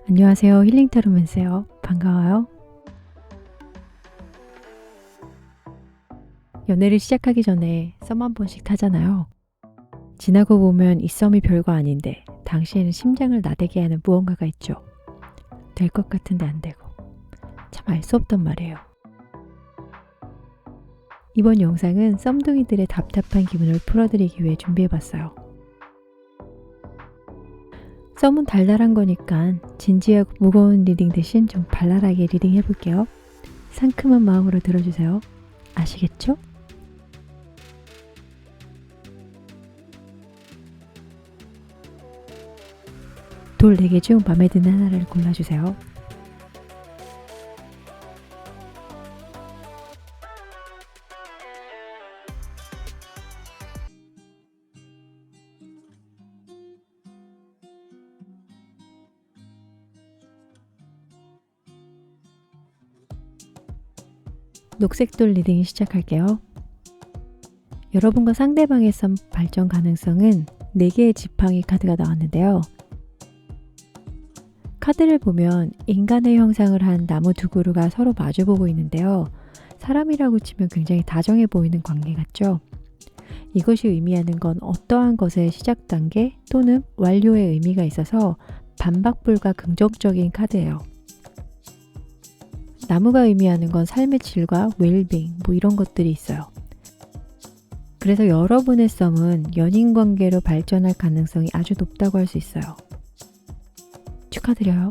안녕하세요. 힐링타로맨스예요. 반가워요. 연애를 시작하기 전에 썸 한 번씩 타잖아요. 지나고 보면 이 썸이 별거 아닌데 당시에는 심장을 나대게 하는 무언가가 있죠. 될 것 같은데 안 되고 참 알 수 없단 말이에요. 이번 영상은 썸둥이들의 답답한 기분을 풀어드리기 위해 준비해봤어요. 썸은 달달한 거니까 진지하고 무거운 리딩 대신 좀 발랄하게 리딩 해볼게요. 상큼한 마음으로 들어주세요. 아시겠죠? 돌 4개 중 마음에 드는 하나를 골라주세요. 녹색 돌 리딩 시작할게요. 여러분과 상대방의 썸 발전 가능성은 4개의 지팡이 카드가 나왔는데요. 카드를 보면 인간의 형상을 한 나무 두 그루가 서로 마주보고 있는데요. 사람이라고 치면 굉장히 다정해 보이는 관계 같죠? 이것이 의미하는 건 어떠한 것의 시작 단계 또는 완료의 의미가 있어서 반박불가 긍정적인 카드예요. 나무가 의미하는 건 삶의 질과 웰빙 이런 것들이 있어요. 그래서 여러분의 썸은 연인 관계로 발전할 가능성이 아주 높다고 할 수 있어요. 축하드려요.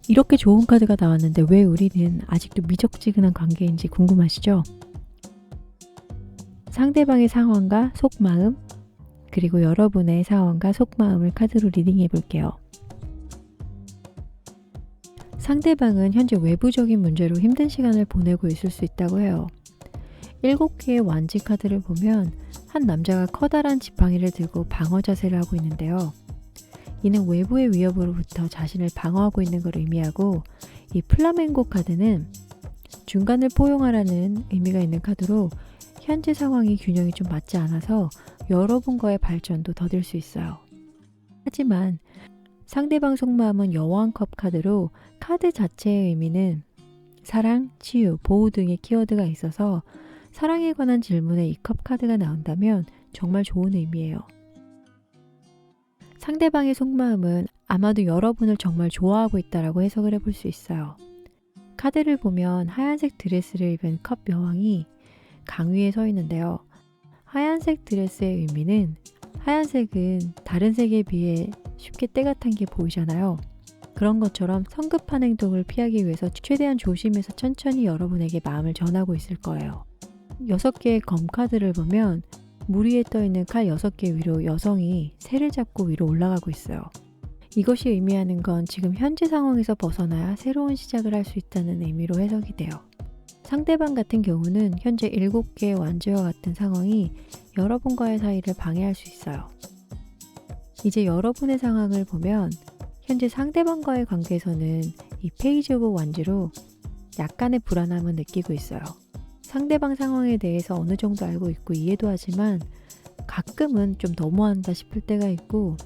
이렇게 좋은 카드가 나왔는데 왜 우리는 아직도 미적지근한 관계인지 궁금하시죠? 상대방의 상황과 속마음, 그리고 여러분의 상황과 속마음을 카드로 리딩해 볼게요. 상대방은 현재 외부적인 문제로 힘든 시간을 보내고 있을 수 있다고 해요. 7개의 완지 카드를 보면 한 남자가 커다란 지팡이를 들고 방어 자세를 하고 있는데요. 이는 외부의 위협으로부터 자신을 방어하고 있는 걸 의미하고, 이 플라멩고 카드는 중간을 포용하라는 의미가 있는 카드로 현재 상황이 균형이 좀 맞지 않아서 여러분과의 발전도 더딜 수 있어요. 하지만 상대방 속마음은 여왕컵 카드로 카드 자체의 의미는 사랑, 치유, 보호 등의 키워드가 있어서 사랑에 관한 질문에 이 컵 카드가 나온다면 정말 좋은 의미예요. 상대방의 속마음은 아마도 여러분을 정말 좋아하고 있다라고 해석을 해볼 수 있어요. 카드를 보면 하얀색 드레스를 입은 컵 여왕이 강 위에 서 있는데요. 하얀색 드레스의 의미는 하얀색은 다른 색에 비해 쉽게 때가 탄 게 보이잖아요. 그런 것처럼 성급한 행동을 피하기 위해서 최대한 조심해서 천천히 여러분에게 마음을 전하고 있을 거예요. 6개의 검 카드를 보면 물 위에 떠있는 칼 6개 위로 여성이 새를 잡고 위로 올라가고 있어요. 이것이 의미하는 건 지금 현재 상황에서 벗어나야 새로운 시작을 할 수 있다는 의미로 해석이 돼요. 상대방 같은 경우는 현재 7개의 완주와 같은 상황이 여러분과의 사이를 방해할 수 있어요. 이제 여러분의 상황을 보면 현재 상대방과의 관계에서는 이 페이지 오브 완주로 약간의 불안함을 느끼고 있어요. 상대방 상황에 대해서 어느 정도 알고 있고 이해도 하지만 가끔은 좀 너무한다 싶을 때가 있고,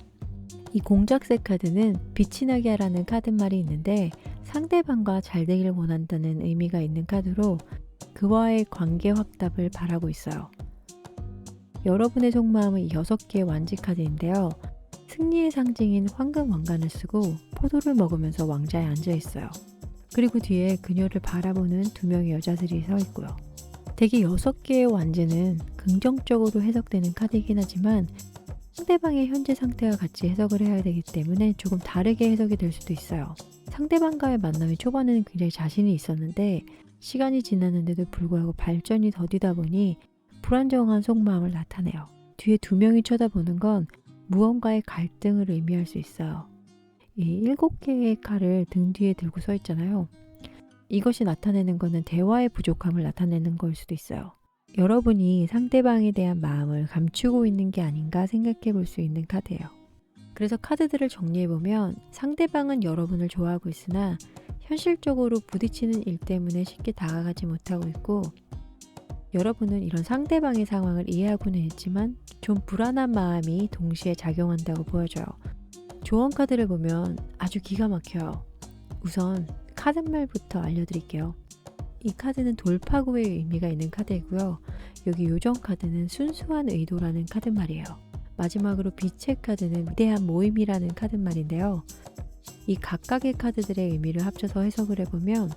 이 공작색 카드는 빛이 나게 하라는 카드말이 있는데 상대방과 잘 되길 원한다는 의미가 있는 카드로 그와의 관계 확답을 바라고 있어요. 여러분의 속마음은 이 6개의 완지 카드인데요. 승리의 상징인 황금 왕관을 쓰고 포도를 먹으면서 왕자에 앉아 있어요. 그리고 뒤에 그녀를 바라보는 2명의 여자들이 서 있고요. 대개 6개의 완지는 긍정적으로 해석되는 카드이긴 하지만 상대방의 현재 상태와 같이 해석을 해야 되기 때문에 조금 다르게 해석이 될 수도 있어요. 상대방과의 만남이 초반에는 굉장히 자신이 있었는데 시간이 지났는데도 불구하고 발전이 더디다 보니 불안정한 속마음을 나타내요. 뒤에 2명이 쳐다보는 건 무언가의 갈등을 의미할 수 있어요. 이 7개의 칼을 등 뒤에 들고 서 있잖아요. 이것이 나타내는 것은 대화의 부족함을 나타내는 걸 수도 있어요. 여러분이 상대방에 대한 마음을 감추고 있는 게 아닌가 생각해 볼 수 있는 카드예요. 그래서 카드들을 정리해보면 상대방은 여러분을 좋아하고 있으나 현실적으로 부딪히는 일 때문에 쉽게 다가가지 못하고 있고, 여러분은 이런 상대방의 상황을 이해하고는 있지만 좀 불안한 마음이 동시에 작용한다고 보여져요. 조언 카드를 보면 아주 기가 막혀요. 우선 카드말부터 알려드릴게요. 이 카드는 돌파구의 의미가 있는 카드이고요. 여기 요정 카드는 순수한 의도라는 카드말이에요. 마지막으로 빛의 카드는 위대한 모임이라는 카드말인데요. 이 각각의 카드들의 의미를 합쳐서 해석을 해보면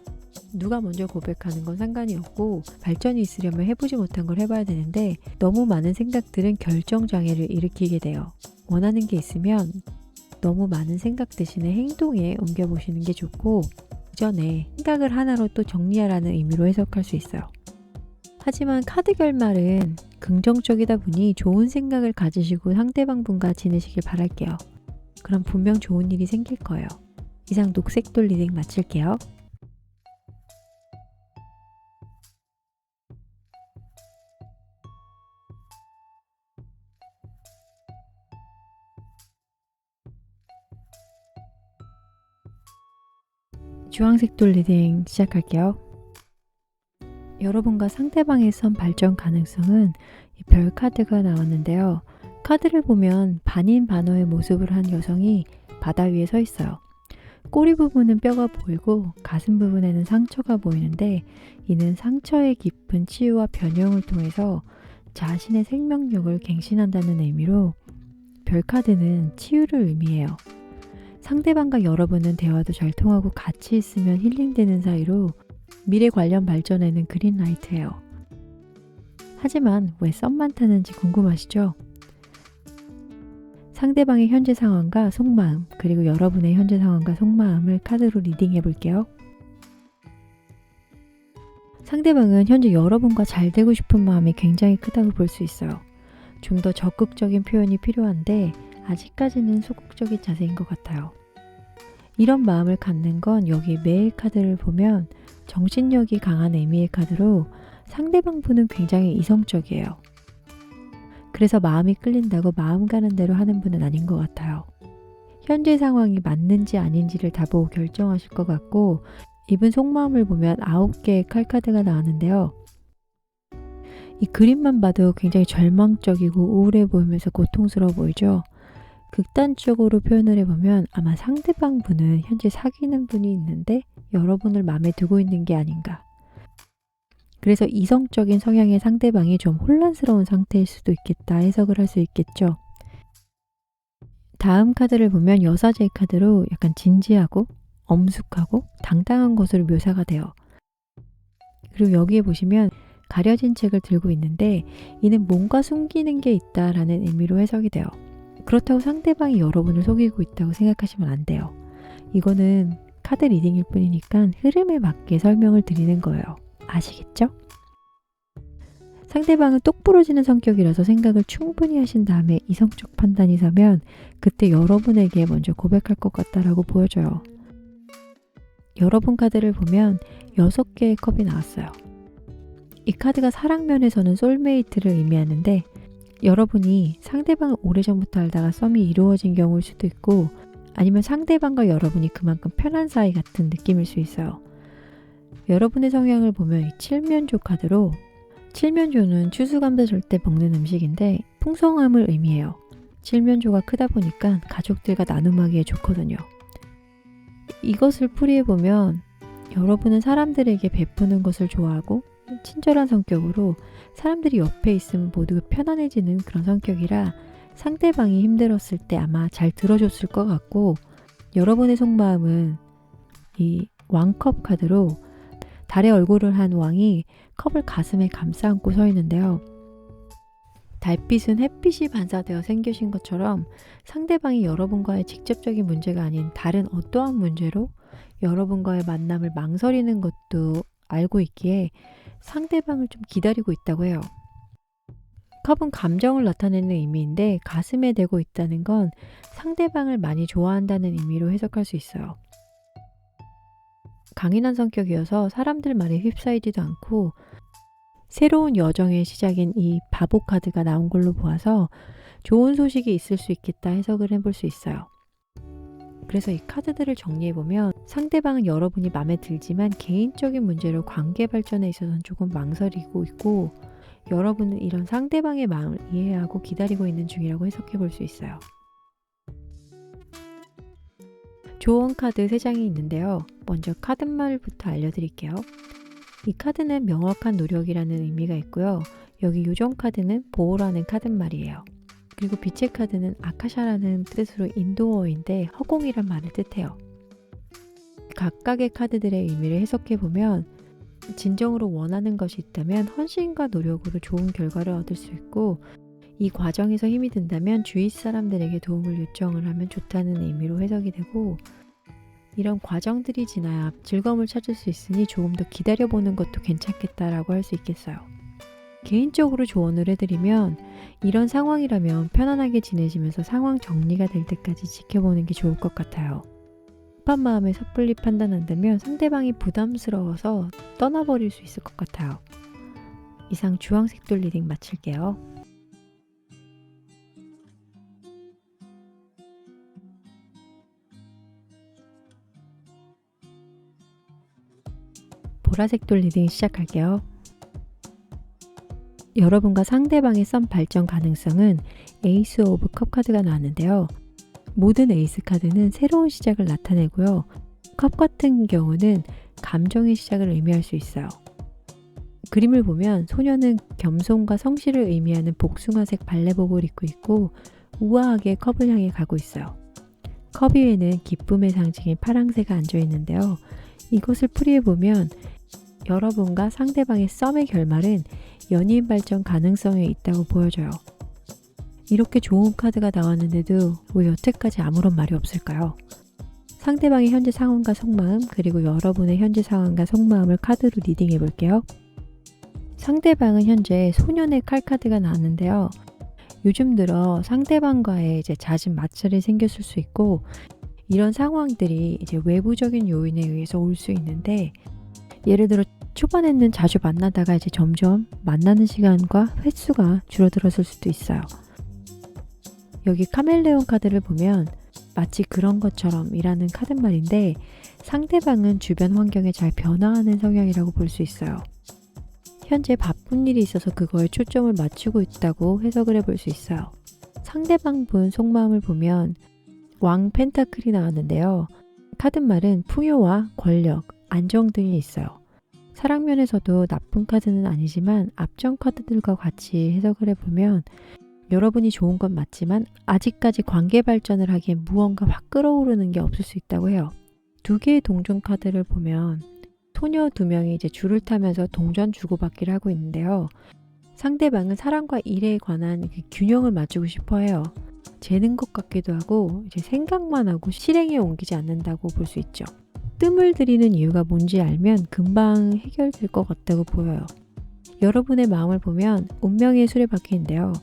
누가 먼저 고백하는 건 상관이 없고 발전이 있으려면 해보지 못한 걸 해봐야 되는데 너무 많은 생각들은 결정장애를 일으키게 돼요. 원하는 게 있으면 너무 많은 생각 대신에 행동에 옮겨보시는 게 좋고 이전에 생각을 하나로 또 정리하라는 의미로 해석할 수 있어요. 하지만 카드 결말은 긍정적이다 보니 좋은 생각을 가지시고 상대방 분과 지내시길 바랄게요. 그럼 분명 좋은 일이 생길 거예요. 이상 녹색돌 리딩 마칠게요. 주황색 돌 리딩 시작할게요. 여러분과 상대방의 선 발전 가능성은 이 별 카드가 나왔는데요. 카드를 보면 반인반어의 모습을 한 여성이 바다 위에 서 있어요. 꼬리 부분은 뼈가 보이고 가슴 부분에는 상처가 보이는데 이는 상처의 깊은 치유와 변형을 통해서 자신의 생명력을 갱신한다는 의미로 별 카드는 치유를 의미해요. 상대방과 여러분은 대화도 잘 통하고 같이 있으면 힐링되는 사이로 미래 관련 발전에는 그린라이트예요. 하지만 왜 썸만 타는지 궁금하시죠? 상대방의 현재 상황과 속마음, 그리고 여러분의 현재 상황과 속마음을 카드로 리딩해 볼게요. 상대방은 현재 여러분과 잘 되고 싶은 마음이 굉장히 크다고 볼 수 있어요. 좀 더 적극적인 표현이 필요한데 아직까지는 소극적인 자세인 것 같아요. 이런 마음을 갖는 건 여기 매의 카드를 보면 정신력이 강한 의미의 카드로 상대방 분은 굉장히 이성적이에요. 그래서 마음이 끌린다고 마음 가는 대로 하는 분은 아닌 것 같아요. 현재 상황이 맞는지 아닌지를 다 보고 결정하실 것 같고 이분 속마음을 보면 9개의 칼카드가 나왔는데요. 이 그림만 봐도 굉장히 절망적이고 우울해 보이면서 고통스러워 보이죠? 극단적으로 표현을 해보면 아마 상대방 분은 현재 사귀는 분이 있는데 여러분을 마음에 두고 있는 게 아닌가. 그래서 이성적인 성향의 상대방이 좀 혼란스러운 상태일 수도 있겠다 해석을 할 수 있겠죠. 다음 카드를 보면 여사제 카드로 약간 진지하고 엄숙하고 당당한 것으로 묘사가 돼요. 그리고 여기에 보시면 가려진 책을 들고 있는데 이는 뭔가 숨기는 게 있다라는 의미로 해석이 돼요. 그렇다고 상대방이 여러분을 속이고 있다고 생각하시면 안 돼요. 이거는 카드 리딩일 뿐이니까 흐름에 맞게 설명을 드리는 거예요. 아시겠죠? 상대방은 똑부러지는 성격이라서 생각을 충분히 하신 다음에 이성적 판단이 서면 그때 여러분에게 먼저 고백할 것 같다라고 보여져요. 여러분 카드를 보면 6개의 컵이 나왔어요. 이 카드가 사랑면에서는 소울메이트를 의미하는데 여러분이 상대방을 오래전부터 알다가 썸이 이루어진 경우일 수도 있고 아니면 상대방과 여러분이 그만큼 편한 사이 같은 느낌일 수 있어요. 여러분의 성향을 보면 이 칠면조 카드로 칠면조는 추수감사절 때 먹는 음식인데 풍성함을 의미해요. 칠면조가 크다 보니까 가족들과 나눔하기에 좋거든요. 이것을 풀이해보면 여러분은 사람들에게 베푸는 것을 좋아하고 친절한 성격으로 사람들이 옆에 있으면 모두가 편안해지는 그런 성격이라 상대방이 힘들었을 때 아마 잘 들어줬을 것 같고 여러분의 속마음은 이 왕컵 카드로 달의 얼굴을 한 왕이 컵을 가슴에 감싸 안고 서 있는데요. 달빛은 햇빛이 반사되어 생겨진 것처럼 상대방이 여러분과의 직접적인 문제가 아닌 다른 어떠한 문제로 여러분과의 만남을 망설이는 것도 알고 있기에 상대방을 좀 기다리고 있다고 해요. 컵은 감정을 나타내는 의미인데 가슴에 대고 있다는 건 상대방을 많이 좋아한다는 의미로 해석할 수 있어요. 강인한 성격이어서 사람들 말에 휩싸이지도 않고 새로운 여정의 시작인 이 바보 카드가 나온 걸로 보아서 좋은 소식이 있을 수 있겠다 해석을 해볼 수 있어요. 그래서 이 카드들을 정리해보면 상대방은 여러분이 마음에 들지만 개인적인 문제로 관계 발전에 있어서는 조금 망설이고 있고 여러분은 이런 상대방의 마음을 이해하고 기다리고 있는 중이라고 해석해 볼 수 있어요. 조언 카드 3장이 있는데요. 먼저 카드말부터 알려드릴게요. 이 카드는 명확한 노력이라는 의미가 있고요. 여기 요정 카드는 보호라는 카드말이에요. 그리고 빛의 카드는 아카샤라는 뜻으로 인도어인데 허공이란 말을 뜻해요. 각각의 카드들의 의미를 해석해보면 진정으로 원하는 것이 있다면 헌신과 노력으로 좋은 결과를 얻을 수 있고, 이 과정에서 힘이 든다면 주위 사람들에게 도움을 요청을 하면 좋다는 의미로 해석이 되고, 이런 과정들이 지나야 즐거움을 찾을 수 있으니 조금 더 기다려보는 것도 괜찮겠다라고 할 수 있겠어요. 개인적으로 조언을 해드리면 이런 상황이라면 편안하게 지내시면서 상황 정리가 될 때까지 지켜보는 게 좋을 것 같아요. 급한 마음에 섣불리 판단한다면 상대방이 부담스러워서 떠나버릴 수 있을 것 같아요. 이상 주황색 돌 리딩 마칠게요. 보라색 돌 리딩 시작할게요. 여러분과 상대방의 썸 발전 가능성은 에이스 오브 컵 카드가 나왔는데요. 모든 에이스 카드는 새로운 시작을 나타내고요. 컵 같은 경우는 감정의 시작을 의미할 수 있어요. 그림을 보면 소녀는 겸손과 성실을 의미하는 복숭아색 발레복을 입고 있고 우아하게 컵을 향해 가고 있어요. 컵 위에는 기쁨의 상징인 파랑새가 앉아 있는데요. 이것을 풀이해보면 여러분과 상대방의 썸의 결말은 연인 발전 가능성에 있다고 보여져요. 이렇게 좋은 카드가 나왔는데도 왜 여태까지 아무런 말이 없을까요? 상대방의 현재 상황과 속마음, 그리고 여러분의 현재 상황과 속마음을 카드로 리딩해 볼게요. 상대방은 현재 소년의 칼 카드가 나왔는데요. 요즘 들어 상대방과의 잦은 마찰이 생겼을 수 있고, 이런 상황들이 외부적인 요인에 의해서 올 수 있는데, 예를 들어 초반에는 자주 만나다가 점점 만나는 시간과 횟수가 줄어들었을 수도 있어요. 여기 카멜레온 카드를 보면 마치 그런 것처럼 이라는 카드말인데, 상대방은 주변 환경에 잘 변화하는 성향이라고 볼 수 있어요. 현재 바쁜 일이 있어서 그거에 초점을 맞추고 있다고 해석을 해볼 수 있어요. 상대방 분 속마음을 보면 왕 펜타클이 나왔는데요. 카드말은 풍요와 권력, 안정 등이 있어요. 사랑면에서도 나쁜 카드는 아니지만 앞전 카드들과 같이 해석을 해보면 여러분이 좋은 건 맞지만 아직까지 관계 발전을 하기엔 무언가 확 끌어오르는 게 없을 수 있다고 해요. 2개의 동전 카드를 보면 소녀 2명이 줄을 타면서 동전 주고받기를 하고 있는데요. 상대방은 사랑과 일에 관한 균형을 맞추고 싶어 해요. 재는 것 같기도 하고 생각만 하고 실행에 옮기지 않는다고 볼 수 있죠. 뜸을 들이는 이유가 뭔지 알면 금방 해결될 것 같다고 보여요. 여러분의 마음을 보면 운명의 수레바퀴인데요.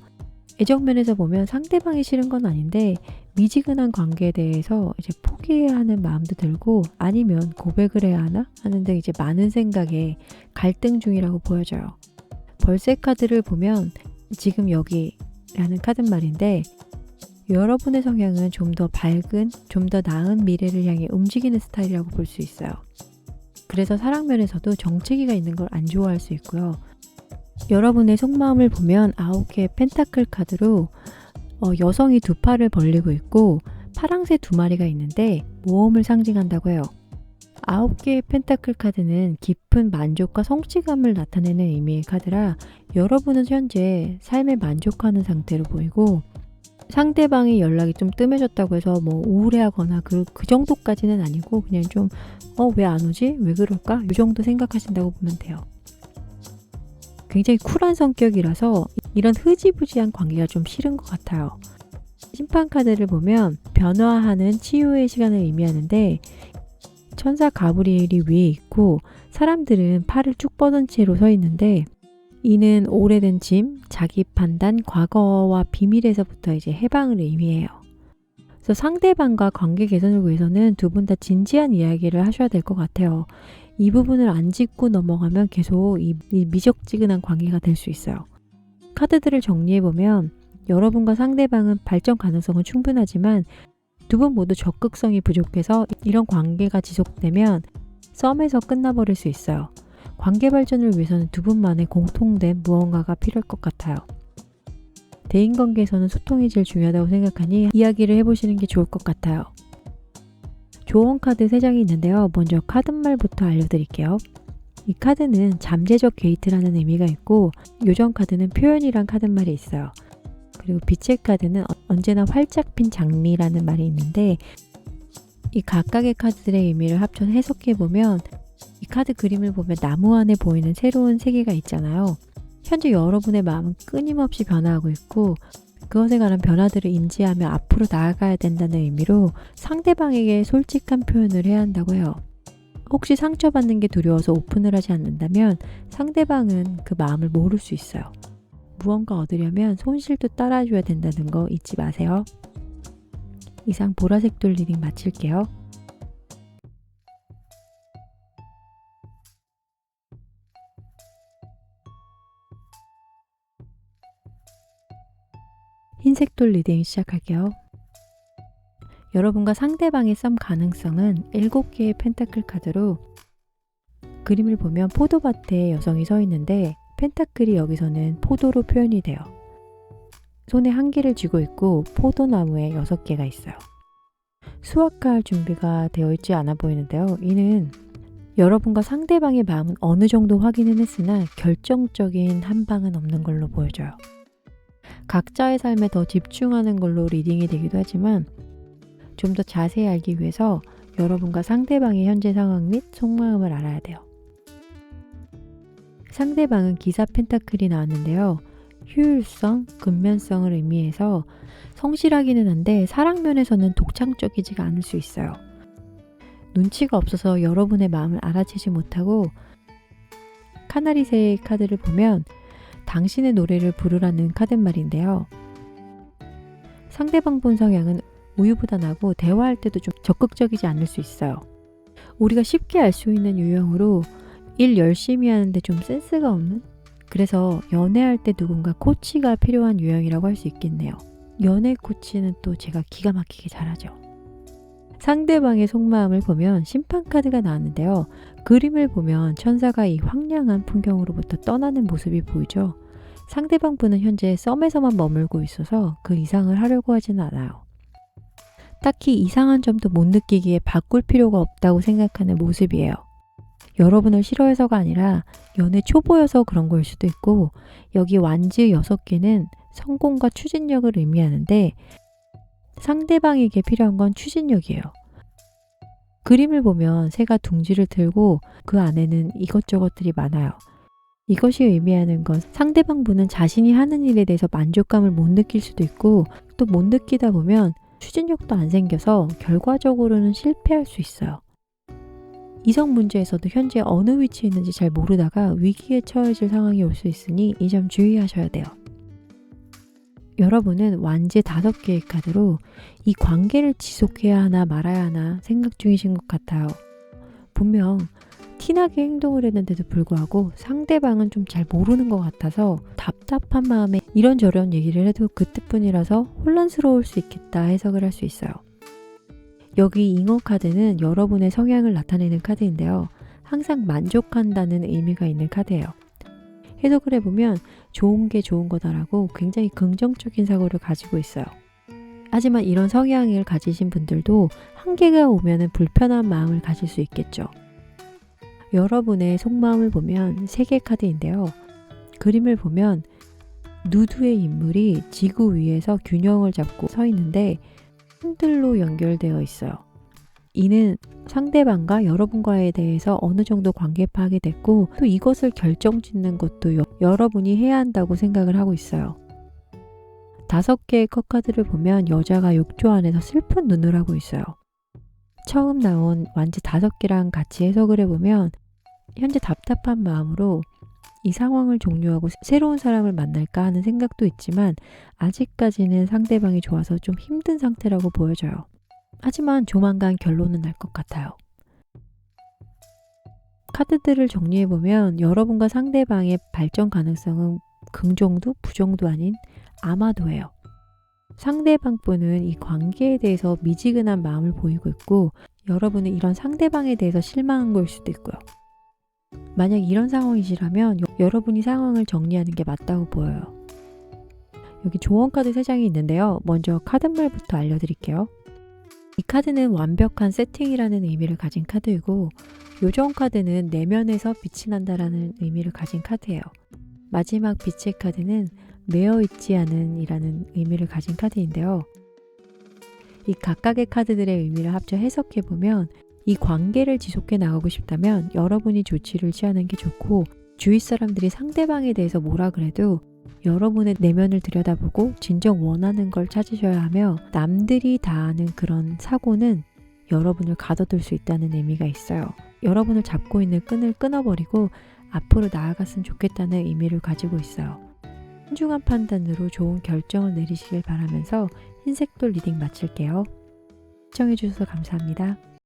애정면에서 보면 상대방이 싫은 건 아닌데 미지근한 관계에 대해서 포기해야 하는 마음도 들고, 아니면 고백을 해야 하나 하는 등 많은 생각에 갈등 중이라고 보여져요. 벌새 카드를 보면 지금 여기라는 카드말인데, 여러분의 성향은 좀 더 밝은, 좀 더 나은 미래를 향해 움직이는 스타일이라고 볼 수 있어요. 그래서 사랑면에서도 정체기가 있는 걸 안 좋아할 수 있고요. 여러분의 속마음을 보면 9개의 펜타클 카드로 여성이 2팔을 벌리고 있고 파랑새 2마리가 있는데 모험을 상징한다고 해요. 9개의 펜타클 카드는 깊은 만족과 성취감을 나타내는 의미의 카드라, 여러분은 현재 삶에 만족하는 상태로 보이고, 상대방의 연락이 좀 뜸해졌다고 해서 우울해하거나 그 정도까지는 아니고 그냥 좀 왜 안 오지? 왜 그럴까? 이 정도 생각하신다고 보면 돼요. 굉장히 쿨한 성격이라서 이런 흐지부지한 관계가 좀 싫은 것 같아요. 심판 카드를 보면 변화하는 치유의 시간을 의미하는데, 천사 가브리엘이 위에 있고 사람들은 팔을 쭉 뻗은 채로 서 있는데, 이는 오래된 짐, 자기 판단, 과거와 비밀에서부터 해방을 의미해요. 그래서 상대방과 관계 개선을 위해서는 두 분 다 진지한 이야기를 하셔야 될 것 같아요. 이 부분을 안 짚고 넘어가면 계속 이 미적지근한 관계가 될 수 있어요. 카드들을 정리해보면 여러분과 상대방은 발전 가능성은 충분하지만 두 분 모두 적극성이 부족해서 이런 관계가 지속되면 썸에서 끝나버릴 수 있어요. 관계 발전을 위해서는 두 분만의 공통된 무언가가 필요할 것 같아요. 대인관계에서는 소통이 제일 중요하다고 생각하니 이야기를 해보시는 게 좋을 것 같아요. 조언 카드 3장이 있는데요. 먼저 카드말부터 알려드릴게요. 이 카드는 잠재적 게이트라는 의미가 있고, 요정 카드는 표현이란 카드말이 있어요. 그리고 빛의 카드는 언제나 활짝 핀 장미라는 말이 있는데, 이 각각의 카드들의 의미를 합쳐서 해석해보면 이 카드 그림을 보면 나무 안에 보이는 새로운 세계가 있잖아요. 현재 여러분의 마음은 끊임없이 변화하고 있고, 그것에 관한 변화들을 인지하며 앞으로 나아가야 된다는 의미로 상대방에게 솔직한 표현을 해야 한다고 해요. 혹시 상처받는 게 두려워서 오픈을 하지 않는다면 상대방은 그 마음을 모를 수 있어요. 무언가 얻으려면 손실도 따라줘야 된다는 거 잊지 마세요. 이상 보라색 돌 리딩 마칠게요. 흰색 돌 리딩 시작할게요. 여러분과 상대방의 썸 가능성은 7개의 펜타클 카드로, 그림을 보면 포도밭에 여성이 서 있는데 펜타클이 여기서는 포도로 표현이 돼요. 손에 한 개를 쥐고 있고 포도나무에 6개가 있어요. 수확할 준비가 되어 있지 않아 보이는데요. 이는 여러분과 상대방의 마음은 어느 정도 확인은 했으나 결정적인 한 방은 없는 걸로 보여져요. 각자의 삶에 더 집중하는 걸로 리딩이 되기도 하지만, 좀 더 자세히 알기 위해서 여러분과 상대방의 현재 상황 및 속마음을 알아야 돼요. 상대방은 기사 펜타클이 나왔는데요. 효율성, 근면성을 의미해서 성실하기는 한데 사랑면에서는 독창적이지가 않을 수 있어요. 눈치가 없어서 여러분의 마음을 알아채지 못하고, 카나리새의 카드를 보면 당신의 노래를 부르라는 카드말인데요. 상대방 본 성향은 우유부단하고 대화할 때도 좀 적극적이지 않을 수 있어요. 우리가 쉽게 알 수 있는 유형으로 일 열심히 하는데 좀 센스가 없는? 그래서 연애할 때 누군가 코치가 필요한 유형이라고 할 수 있겠네요. 연애 코치는 또 제가 기가 막히게 잘하죠. 상대방의 속마음을 보면 심판 카드가 나왔는데요. 그림을 보면 천사가 이 황량한 풍경으로부터 떠나는 모습이 보이죠. 상대방 분은 현재 썸에서만 머물고 있어서 그 이상을 하려고 하지는 않아요. 딱히 이상한 점도 못 느끼기에 바꿀 필요가 없다고 생각하는 모습이에요. 여러분을 싫어해서가 아니라 연애 초보여서 그런 걸 수도 있고, 여기 완즈 6개는 성공과 추진력을 의미하는데 상대방에게 필요한 건 추진력이에요. 그림을 보면 새가 둥지를 들고 그 안에는 이것저것들이 많아요. 이것이 의미하는 건 상대방 분은 자신이 하는 일에 대해서 만족감을 못 느낄 수도 있고, 또 못 느끼다 보면 추진력도 안 생겨서 결과적으로는 실패할 수 있어요. 이성 문제에서도 현재 어느 위치에 있는지 잘 모르다가 위기에 처해질 상황이 올 수 있으니 이 점 주의하셔야 돼요. 여러분은 완즈 5개의 카드로 이 관계를 지속해야 하나 말아야 하나 생각 중이신 것 같아요. 분명 티나게 행동을 했는데도 불구하고 상대방은 좀 잘 모르는 것 같아서 답답한 마음에 이런저런 얘기를 해도 그때뿐이라서 혼란스러울 수 있겠다 해석을 할 수 있어요. 여기 잉어 카드는 여러분의 성향을 나타내는 카드인데요. 항상 만족한다는 의미가 있는 카드예요. 해석을 해보면 좋은 게 좋은 거다라고 굉장히 긍정적인 사고를 가지고 있어요. 하지만 이런 성향을 가지신 분들도 한계가 오면 불편한 마음을 가질 수 있겠죠. 여러분의 속마음을 보면 3개 카드인데요. 그림을 보면 누드의 인물이 지구 위에서 균형을 잡고 서 있는데 힘들로 연결되어 있어요. 이는 상대방과 여러분과에 대해서 어느 정도 관계 파악이 됐고, 또 이것을 결정짓는 것도 여러분이 해야 한다고 생각을 하고 있어요. 5개의 컵 카드를 보면 여자가 욕조 안에서 슬픈 눈을 하고 있어요. 처음 나온 완즈 5개랑 같이 해석을 해보면 현재 답답한 마음으로 이 상황을 종료하고 새로운 사람을 만날까 하는 생각도 있지만 아직까지는 상대방이 좋아서 좀 힘든 상태라고 보여져요. 하지만 조만간 결론은 날 것 같아요. 카드들을 정리해보면 여러분과 상대방의 발전 가능성은 긍정도 부정도 아닌 아마도예요. 상대방 분은 이 관계에 대해서 미지근한 마음을 보이고 있고, 여러분은 이런 상대방에 대해서 실망한 걸 수도 있고요. 만약 이런 상황이시라면 여러분이 상황을 정리하는 게 맞다고 보여요. 여기 조언 카드 3장이 있는데요. 먼저 카드말부터 알려드릴게요. 이 카드는 완벽한 세팅이라는 의미를 가진 카드이고, 요정 카드는 내면에서 빛이 난다라는 의미를 가진 카드예요. 마지막 빛의 카드는 매어 있지 않은 이라는 의미를 가진 카드인데요. 이 각각의 카드들의 의미를 합쳐 해석해보면, 이 관계를 지속해 나가고 싶다면 여러분이 조치를 취하는 게 좋고, 주위 사람들이 상대방에 대해서 뭐라 그래도 여러분의 내면을 들여다보고 진정 원하는 걸 찾으셔야 하며, 남들이 다 아는 그런 사고는 여러분을 가둬둘 수 있다는 의미가 있어요. 여러분을 잡고 있는 끈을 끊어버리고 앞으로 나아갔으면 좋겠다는 의미를 가지고 있어요. 신중한 판단으로 좋은 결정을 내리시길 바라면서 흰색돌 리딩 마칠게요. 시청해주셔서 감사합니다.